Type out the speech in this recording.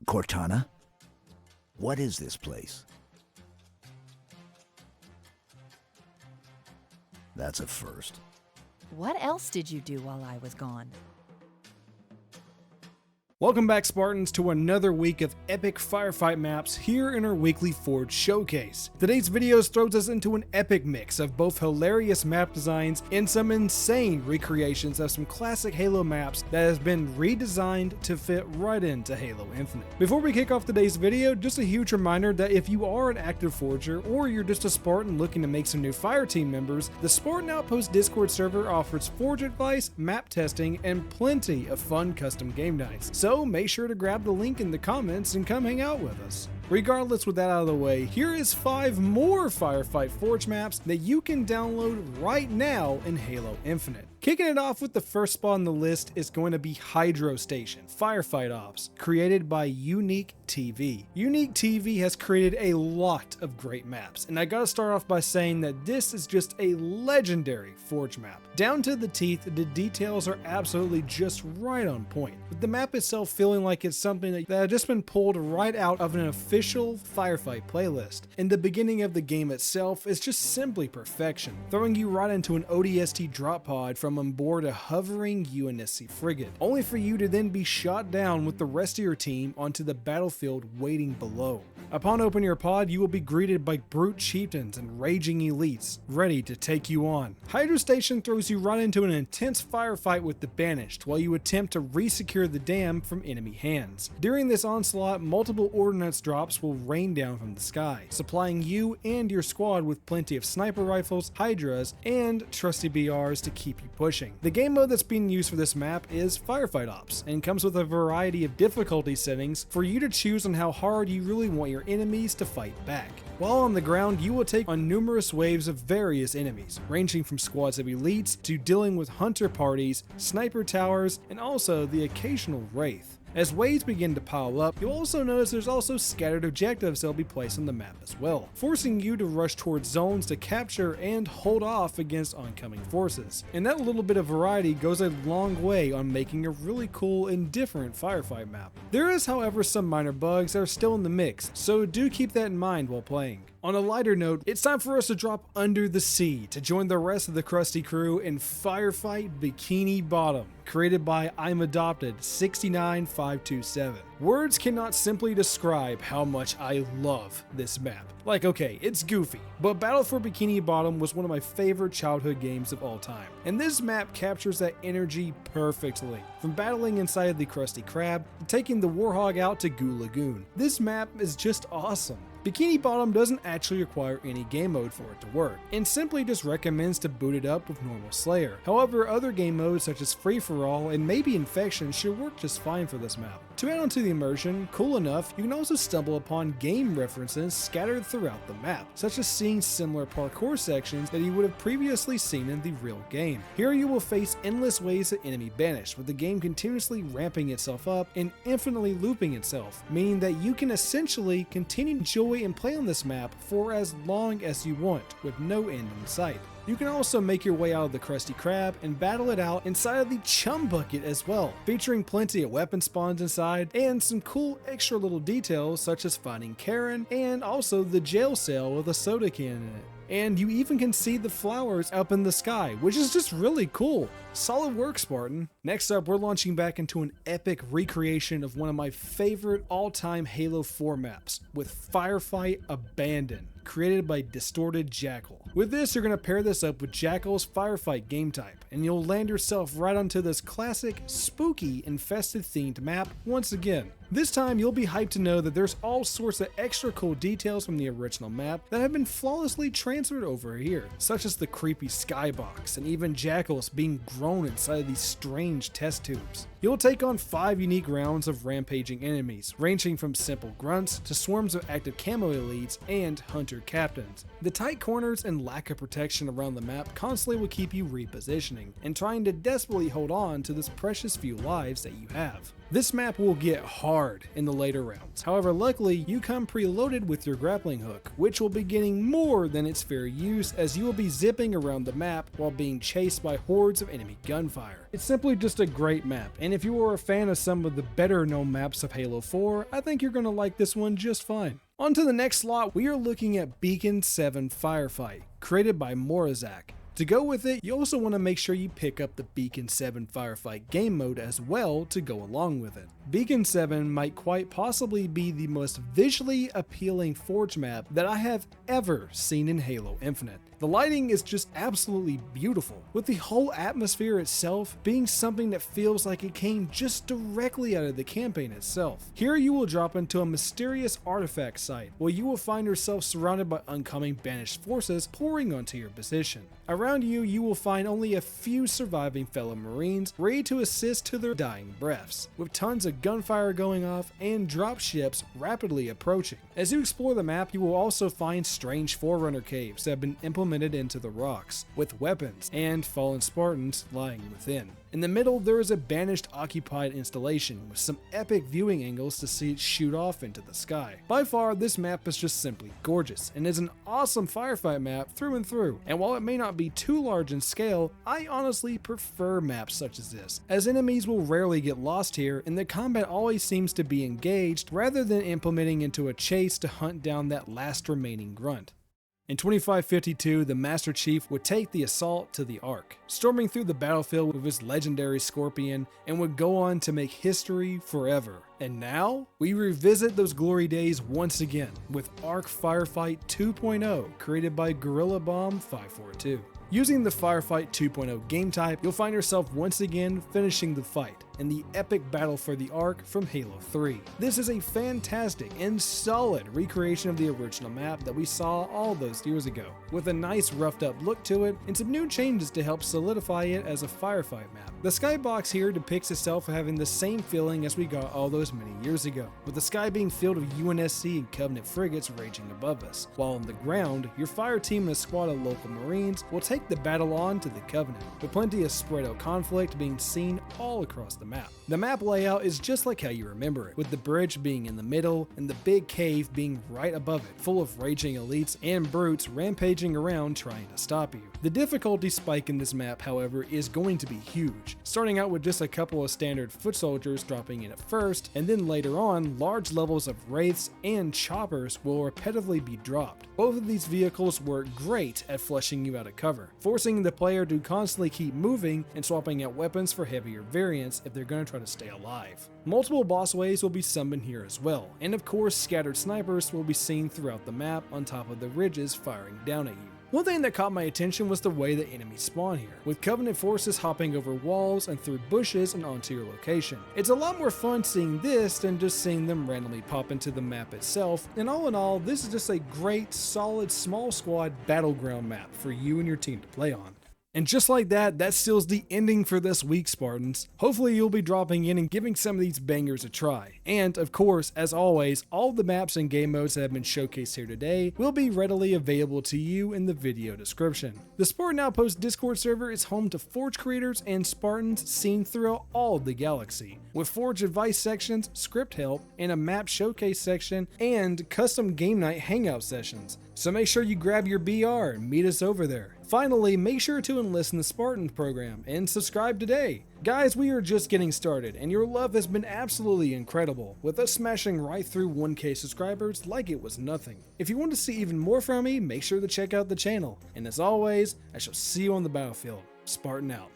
Cortana? What is this place? That's a first. What else did you do while I was gone? Welcome back, Spartans, to another week of epic firefight maps here in our weekly Forge showcase. Today's video throws us into an epic mix of both hilarious map designs and some insane recreations of some classic Halo maps that has been redesigned to fit right into Halo Infinite. Before we kick off today's video, just a huge reminder that if you are an active Forger or you're just a Spartan looking to make some new fire team members, the Spartan Outpost Discord server offers Forge advice, map testing, and plenty of fun custom game nights. So make sure to grab the link in the comments and come hang out with us. Regardless, with that out of the way, here is 5 more Firefight Forge maps that you can download right now in Halo Infinite. Kicking it off with the first spot on the list is going to be Hydro Station Firefight Ops, created by Unique TV. Unique TV has created a lot of great maps, and I gotta start off by saying that this is just a legendary Forge map. Down to the teeth, the details are absolutely just right on point, with the map itself feeling like it's something that had just been pulled right out of an official Firefight playlist. And the beginning of the game itself is just simply perfection, throwing you right into an ODST drop pod from on board a hovering UNSC frigate, only for you to then be shot down with the rest of your team onto the battlefield waiting below. Upon opening your pod, you will be greeted by brute chieftains and raging elites, ready to take you on. Hydro Station throws you right into an intense firefight with the Banished, while you attempt to re-secure the dam from enemy hands. During this onslaught, multiple ordnance drops will rain down from the sky, supplying you and your squad with plenty of sniper rifles, hydras, and trusty BRs to keep you pushing. The game mode that's being used for this map is Firefight Ops, and comes with a variety of difficulty settings for you to choose on how hard you really want your enemies to fight back. While on the ground, you will take on numerous waves of various enemies, ranging from squads of elites to dealing with hunter parties, sniper towers, and also the occasional wraith. As waves begin to pile up, you'll also notice there's also scattered objectives that'll be placed on the map as well, forcing you to rush towards zones to capture and hold off against oncoming forces. And that little bit of variety goes a long way on making a really cool and different firefight map. There is, however, some minor bugs that are still in the mix, so do keep that in mind while playing. On a lighter note, it's time for us to drop under the sea to join the rest of the Krusty crew in Firefight Bikini Bottom, created by I'm Adopted 69527. Words cannot simply describe how much I love this map. Like, okay, it's goofy, but Battle for Bikini Bottom was one of my favorite childhood games of all time, and this map captures that energy perfectly. From battling inside the Krusty Krab to taking the Warhog out to Goo Lagoon, this map is just awesome. Bikini Bottom doesn't actually require any game mode for it to work, and simply just recommends to boot it up with normal Slayer. However, other game modes such as Free For All and maybe Infection should work just fine for this map. To add on to the immersion, cool enough, you can also stumble upon game references scattered throughout the map, such as seeing similar parkour sections that you would have previously seen in the real game. Here you will face endless waves of enemy banished, with the game continuously ramping itself up and infinitely looping itself, meaning that you can essentially continue to enjoy and play on this map for as long as you want, with no end in sight. You can also make your way out of the Krusty Krab and battle it out inside of the Chum Bucket as well, featuring plenty of weapon spawns inside and some cool extra little details such as finding Karen and also the jail cell with a soda can in it. And you even can see the flowers up in the sky, which is just really cool. Solid work, Spartan. Next up, we're launching back into an epic recreation of one of my favorite all-time Halo 4 maps, with Firefight Abandon, created by Distorted Jackal. With this, you're going to pair this up with Jackal's Firefight game type, and you'll land yourself right onto this classic, spooky, infested themed map once again. This time, you'll be hyped to know that there's all sorts of extra cool details from the original map that have been flawlessly transferred over here, such as the creepy skybox and even jackals being grown inside of these strange test tubes. You'll take on 5 unique rounds of rampaging enemies, ranging from simple grunts to swarms of active camo elites and hunter captains. The tight corners and lack of protection around the map constantly will keep you repositioning and trying to desperately hold on to this precious few lives that you have. This map will get hard in the later rounds. However, luckily, you come preloaded with your grappling hook, which will be getting more than its fair use as you will be zipping around the map while being chased by hordes of enemy gunfire. It's simply just a great map, and And if you are a fan of some of the better known maps of Halo 4, I think you're going to like this one just fine. On to the next slot, we are looking at Beacon 7 Firefight, created by Morazak. To go with it, you also want to make sure you pick up the Beacon 7 Firefight game mode as well to go along with it. Beacon 7 might quite possibly be the most visually appealing Forge map that I have ever seen in Halo Infinite. The lighting is just absolutely beautiful, with the whole atmosphere itself being something that feels like it came just directly out of the campaign itself. Here you will drop into a mysterious artifact site, where you will find yourself surrounded by oncoming banished forces pouring onto your position. Around you, you will find only a few surviving fellow Marines ready to assist to their dying breaths, with tons of gunfire going off and drop ships rapidly approaching. As you explore the map, you will also find strange Forerunner caves that have been implemented into the rocks, with weapons and fallen Spartans lying within. In the middle, there is a banished occupied installation with some epic viewing angles to see it shoot off into the sky. By far, this map is just simply gorgeous and is an awesome firefight map through and through. And while it may not be too large in scale, I honestly prefer maps such as this, as enemies will rarely get lost here and the combat always seems to be engaged rather than implementing into a chase to hunt down that last remaining grunt. In 2552, the Master Chief would take the assault to the Ark, storming through the battlefield with his legendary Scorpion, and would go on to make history forever. And now, we revisit those glory days once again with Ark Firefight 2.0, created by Gorilla Bomb 542. Using the Firefight 2.0 game type, you'll find yourself once again finishing the fight in the epic battle for the Ark from Halo 3. This is a fantastic and solid recreation of the original map that we saw all those years ago, with a nice roughed up look to it and some new changes to help solidify it as a firefight map. The skybox here depicts itself having the same feeling as we got all those many years ago, with the sky being filled with UNSC and Covenant frigates raging above us, while on the ground, your fire team and a squad of local Marines will take the battle on to the Covenant, with plenty of spread out conflict being seen all across the map. The map layout is just like how you remember it, with the bridge being in the middle and the big cave being right above it, full of raging elites and brutes rampaging around trying to stop you. The difficulty spike in this map, however, is going to be huge, starting out with just a couple of standard foot soldiers dropping in at first, and then later on, large levels of wraiths and choppers will repetitively be dropped. Both of these vehicles work great at flushing you out of cover, forcing the player to constantly keep moving and swapping out weapons for heavier variants if they're going to try to stay alive. Multiple boss waves will be summoned here as well, and of course scattered snipers will be seen throughout the map on top of the ridges firing down at you. One thing that caught my attention was the way the enemies spawn here, with Covenant forces hopping over walls and through bushes and onto your location. It's a lot more fun seeing this than just seeing them randomly pop into the map itself, and all in all, this is just a great, solid, small squad battleground map for you and your team to play on. And just like that, that seals the ending for this week, Spartans. Hopefully you'll be dropping in and giving some of these bangers a try. And of course, as always, all the maps and game modes that have been showcased here today will be readily available to you in the video description. The Spartan Outpost Discord server is home to Forge creators and Spartans seen throughout all of the galaxy, with Forge advice sections, script help, and a map showcase section, and custom game night hangout sessions. So make sure you grab your BR and meet us over there. Finally, make sure to enlist in the Spartan program and subscribe today. Guys, we are just getting started and your love has been absolutely incredible, with us smashing right through 1K subscribers like it was nothing. If you want to see even more from me, make sure to check out the channel. And as always, I shall see you on the battlefield. Spartan out.